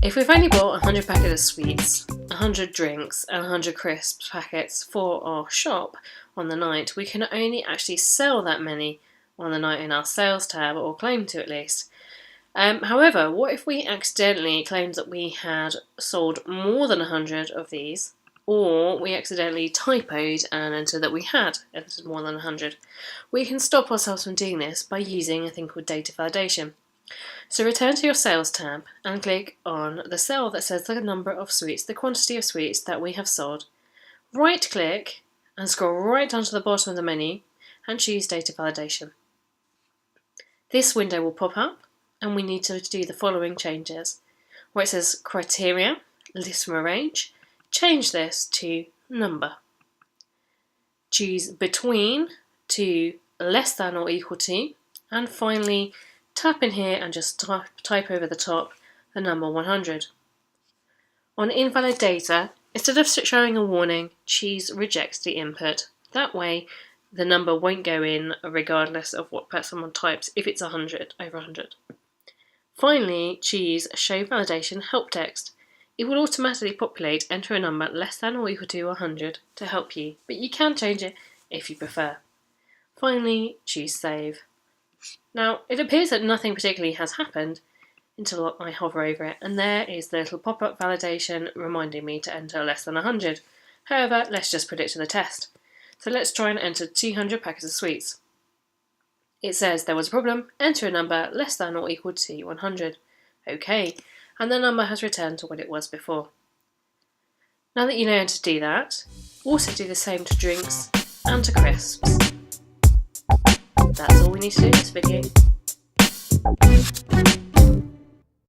If we've only bought 100 packets of sweets, 100 drinks and 100 crisps packets for our shop on the night, we can only actually sell that many on the night in our sales tab, or claim to at least. However, what if we accidentally claimed that we had sold more than 100 of these, or we accidentally typoed and entered that we had entered more than 100? We can stop ourselves from doing this by using a thing called data validation. So return to your sales tab and click on the cell that says the number of sweets, the quantity of sweets that we have sold. Right click and scroll right down to the bottom of the menu and choose data validation. This window will pop up and we need to do the following changes. Where it says criteria, list from arrange, change this to number. Choose between to less than or equal to, and finally tap in here and just type over the top the number 100. On invalid data, instead of showing a warning, choose reject the input. That way the number won't go in regardless of what someone types if it's 100, over 100. Finally, choose show validation help text. It will automatically populate enter a number less than or equal to 100 to help you, but you can change it if you prefer. Finally, choose save. Now, it appears that nothing particularly has happened until I hover over it, and there is the little pop-up validation reminding me to enter less than 100. However, let's just put it to the test. So let's try and enter 200 packets of sweets. It says there was a problem, enter a number less than or equal to 100. OK, and the number has returned to what it was before. Now that you know how to do that, also do the same to drinks and to crisps. That's all we need to do in this video.